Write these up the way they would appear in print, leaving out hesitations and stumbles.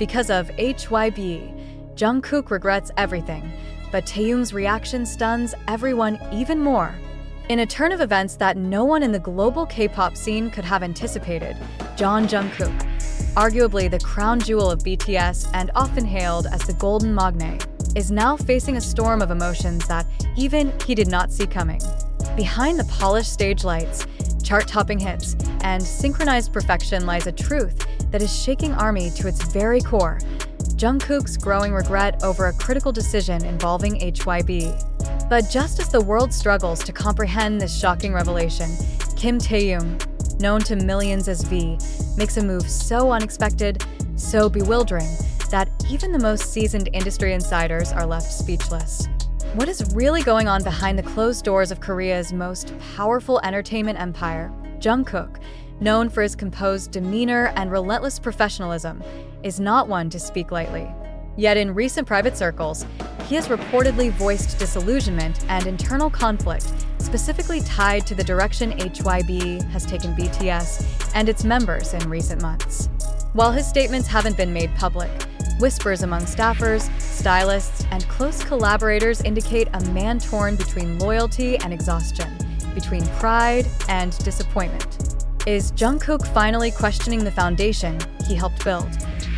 Because of HYBE, Jungkook regrets everything, but Taehyung's reaction stuns everyone even more. In a turn of events that no one in the global K-pop scene could have anticipated, Jungkook, arguably the crown jewel of BTS and often hailed as the Golden Magne, is now facing a storm of emotions that even he did not see coming. Behind the polished stage lights, chart-topping hits, and synchronized perfection lies a truth that is shaking ARMY to its very core: Jungkook's growing regret over a critical decision involving HYBE. But just as the world struggles to comprehend this shocking revelation, Kim Taehyung, known to millions as V, makes a move so unexpected, so bewildering, that even the most seasoned industry insiders are left speechless. What is really going on behind the closed doors of Korea's most powerful entertainment empire? Jungkook, known for his composed demeanor and relentless professionalism, is not one to speak lightly. Yet in recent private circles, he has reportedly voiced disillusionment and internal conflict, specifically tied to the direction HYBE has taken BTS and its members in recent months. While his statements haven't been made public, whispers among staffers, stylists, and close collaborators indicate a man torn between loyalty and exhaustion, between pride and disappointment. Is Jungkook finally questioning the foundation he helped build?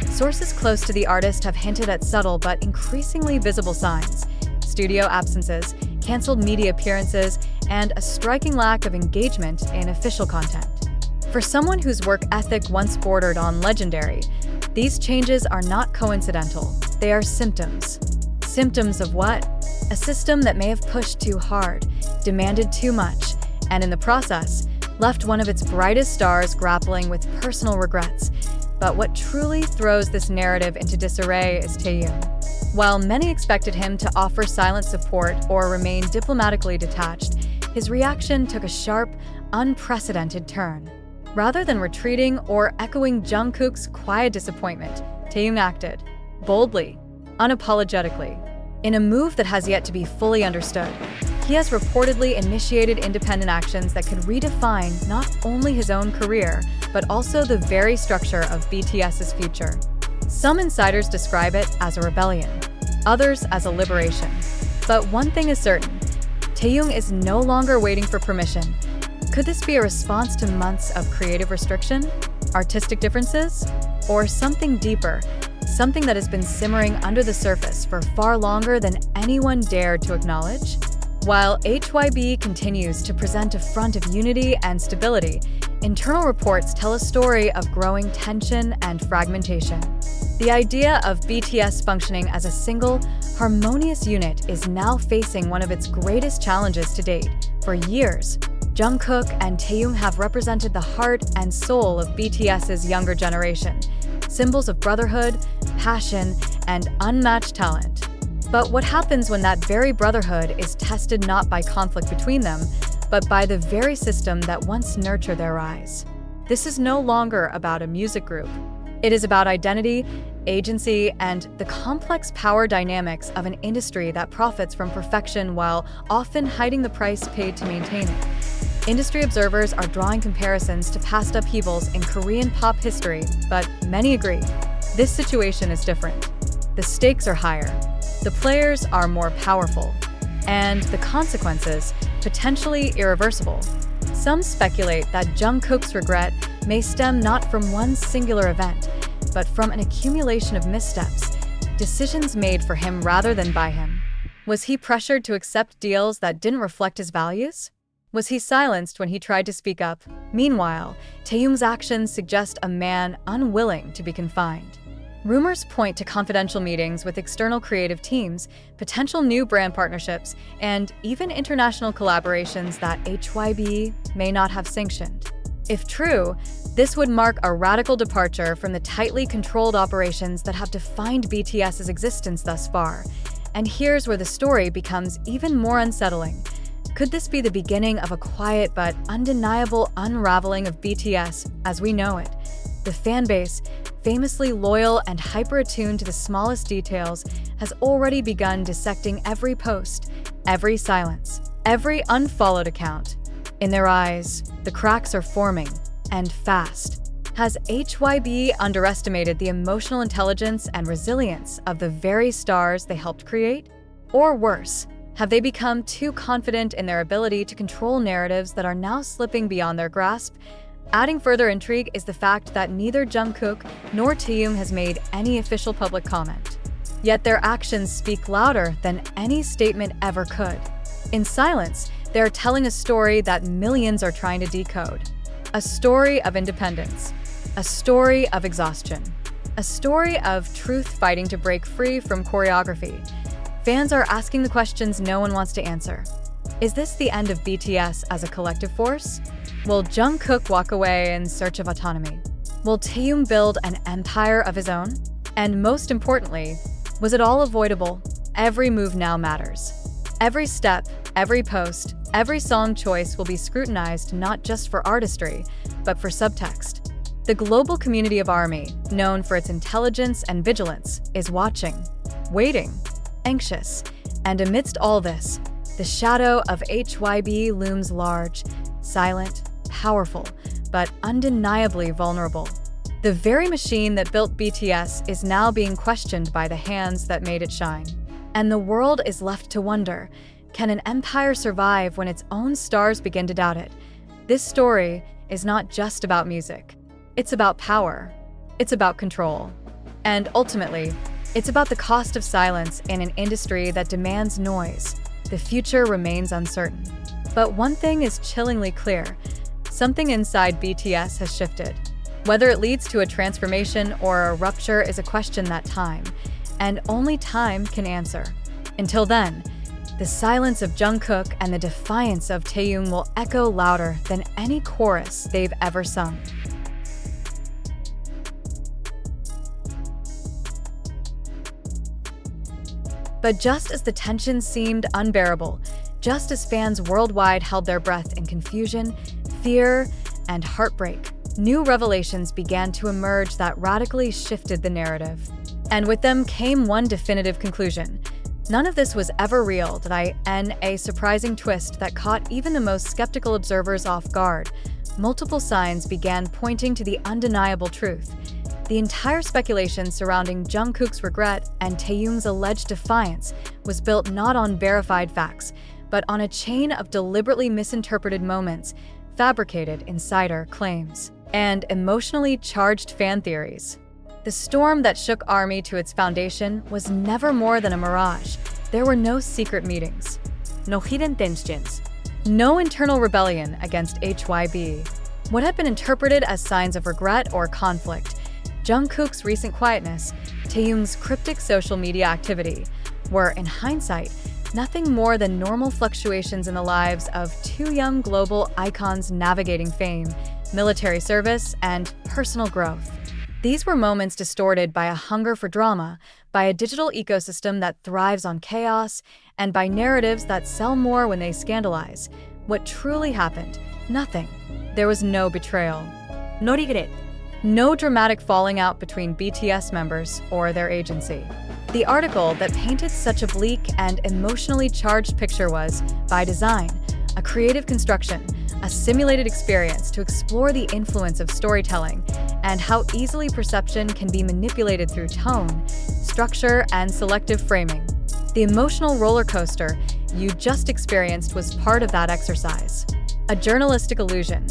Sources close to the artist have hinted at subtle but increasingly visible signs: studio absences, canceled media appearances, and a striking lack of engagement in official content. For someone whose work ethic once bordered on legendary, these changes are not coincidental. They are symptoms. Symptoms of what? A system that may have pushed too hard, demanded too much, and in the process, left one of its brightest stars grappling with personal regrets. But what truly throws this narrative into disarray is Taehyung. While many expected him to offer silent support or remain diplomatically detached, his reaction took a sharp, unprecedented turn. Rather than retreating or echoing Jungkook's quiet disappointment, Taehyung acted boldly, unapologetically. In a move that has yet to be fully understood, he has reportedly initiated independent actions that could redefine not only his own career, but also the very structure of BTS's future. Some insiders describe it as a rebellion, others as a liberation. But one thing is certain: Taehyung is no longer waiting for permission. Could this be a response to months of creative restriction, artistic differences, or something deeper, something that has been simmering under the surface for far longer than anyone dared to acknowledge? While HYBE continues to present a front of unity and stability, internal reports tell a story of growing tension and fragmentation. The idea of BTS functioning as a single, harmonious unit is now facing one of its greatest challenges to date. For years, Jungkook and Taehyung have represented the heart and soul of BTS's younger generation, symbols of brotherhood, passion, and unmatched talent. But what happens when that very brotherhood is tested not by conflict between them, but by the very system that once nurtured their rise? This is no longer about a music group. It is about identity, agency, and the complex power dynamics of an industry that profits from perfection while often hiding the price paid to maintain it. Industry observers are drawing comparisons to past upheavals in Korean pop history, but many agree this situation is different. The stakes are higher, the players are more powerful, and the consequences potentially irreversible. Some speculate that Jungkook's regret may stem not from one singular event, but from an accumulation of missteps, decisions made for him rather than by him. Was he pressured to accept deals that didn't reflect his values? Was he silenced when he tried to speak up? Meanwhile, Taehyung's actions suggest a man unwilling to be confined. Rumors point to confidential meetings with external creative teams, potential new brand partnerships, and even international collaborations that HYBE may not have sanctioned. If true, this would mark a radical departure from the tightly controlled operations that have defined BTS's existence thus far. And here's where the story becomes even more unsettling. Could this be the beginning of a quiet but undeniable unraveling of BTS as we know it? The fanbase, famously loyal and hyper-attuned to the smallest details, has already begun dissecting every post, every silence, every unfollowed account. In their eyes, the cracks are forming, and fast. Has HYBE underestimated the emotional intelligence and resilience of the very stars they helped create? Or worse, have they become too confident in their ability to control narratives that are now slipping beyond their grasp? Adding further intrigue is the fact that neither Jungkook nor Taehyung has made any official public comment. Yet their actions speak louder than any statement ever could. In silence, they are telling a story that millions are trying to decode. A story of independence. A story of exhaustion. A story of truth fighting to break free from choreography. Fans are asking the questions no one wants to answer. Is this the end of BTS as a collective force? Will Jungkook walk away in search of autonomy? Will Taehyung build an empire of his own? And most importantly, was it all avoidable? Every move now matters. Every step, every post, every song choice will be scrutinized not just for artistry, but for subtext. The global community of ARMY, known for its intelligence and vigilance, is watching, waiting, anxious, and amidst all this, the shadow of HYBE looms large, silent, powerful, but undeniably vulnerable. The very machine that built BTS is now being questioned by the hands that made it shine. And the world is left to wonder, can an empire survive when its own stars begin to doubt it? This story is not just about music. It's about power. It's about control. And ultimately, it's about the cost of silence in an industry that demands noise. The future remains uncertain. But one thing is chillingly clear. Something inside BTS has shifted. Whether it leads to a transformation or a rupture is a question that time, and only time can answer. Until then, the silence of Jungkook and the defiance of Taehyung will echo louder than any chorus they've ever sung. But just as the tension seemed unbearable, just as fans worldwide held their breath in confusion, fear, and heartbreak, new revelations began to emerge that radically shifted the narrative. And with them came one definitive conclusion. None of this was ever real, and a surprising twist that caught even the most skeptical observers off guard. Multiple signs began pointing to the undeniable truth. The entire speculation surrounding Jungkook's regret and Taehyung's alleged defiance was built not on verified facts, but on a chain of deliberately misinterpreted moments, fabricated insider claims, and emotionally charged fan theories. The storm that shook ARMY to its foundation was never more than a mirage. There were no secret meetings, no hidden tensions, no internal rebellion against HYBE. What had been interpreted as signs of regret or conflict, Jungkook's recent quietness, Taehyung's cryptic social media activity, were, in hindsight, nothing more than normal fluctuations in the lives of two young global icons navigating fame, military service, and personal growth. These were moments distorted by a hunger for drama, by a digital ecosystem that thrives on chaos, and by narratives that sell more when they scandalize. What truly happened? Nothing. There was no betrayal. No regret. No dramatic falling out between BTS members or their agency. The article that painted such a bleak and emotionally charged picture was, by design, a creative construction, a simulated experience to explore the influence of storytelling and how easily perception can be manipulated through tone, structure, and selective framing. The emotional roller coaster you just experienced was part of that exercise. A journalistic illusion.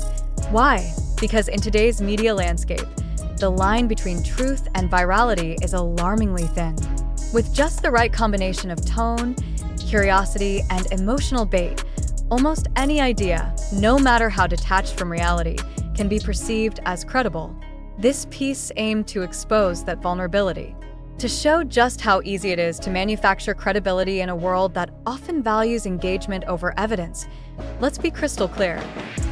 Why? Because in today's media landscape, the line between truth and virality is alarmingly thin. With just the right combination of tone, curiosity, and emotional bait, almost any idea, no matter how detached from reality, can be perceived as credible. This piece aimed to expose that vulnerability, to show just how easy it is to manufacture credibility in a world that often values engagement over evidence. Let's be crystal clear.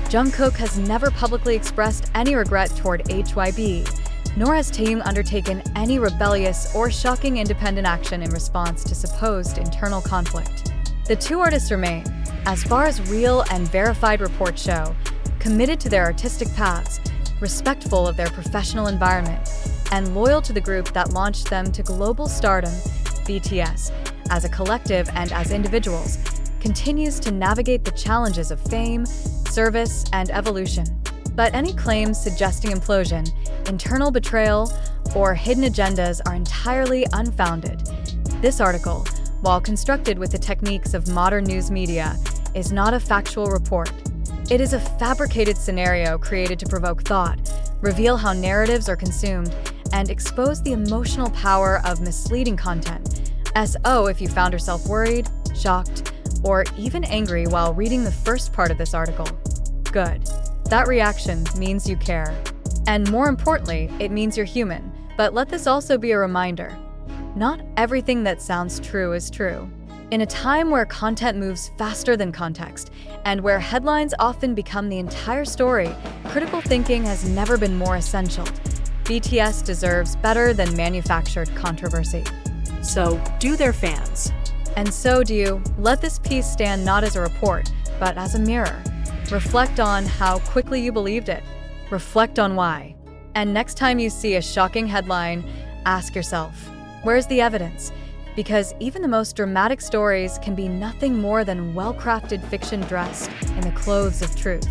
Jungkook has never publicly expressed any regret toward HYBE, nor has Taehyung undertaken any rebellious or shocking independent action in response to supposed internal conflict. The two artists remain, as far as real and verified reports show, committed to their artistic paths, respectful of their professional environment, and loyal to the group that launched them to global stardom. BTS, as a collective and as individuals, continues to navigate the challenges of fame, service, and evolution. But any claims suggesting implosion, internal betrayal, or hidden agendas are entirely unfounded. This article, while constructed with the techniques of modern news media, is not a factual report. It is a fabricated scenario created to provoke thought, reveal how narratives are consumed, and expose the emotional power of misleading content. So if you found yourself worried, shocked, or even angry while reading the first part of this article, good. That reaction means you care. And more importantly, it means you're human. But let this also be a reminder. Not everything that sounds true is true. In a time where content moves faster than context, and where headlines often become the entire story, critical thinking has never been more essential. BTS deserves better than manufactured controversy. So do their fans. And so do you. Let this piece stand not as a report, but as a mirror. Reflect on how quickly you believed it. Reflect on why. And next time you see a shocking headline, ask yourself, where's the evidence? Because even the most dramatic stories can be nothing more than well-crafted fiction dressed in the clothes of truth.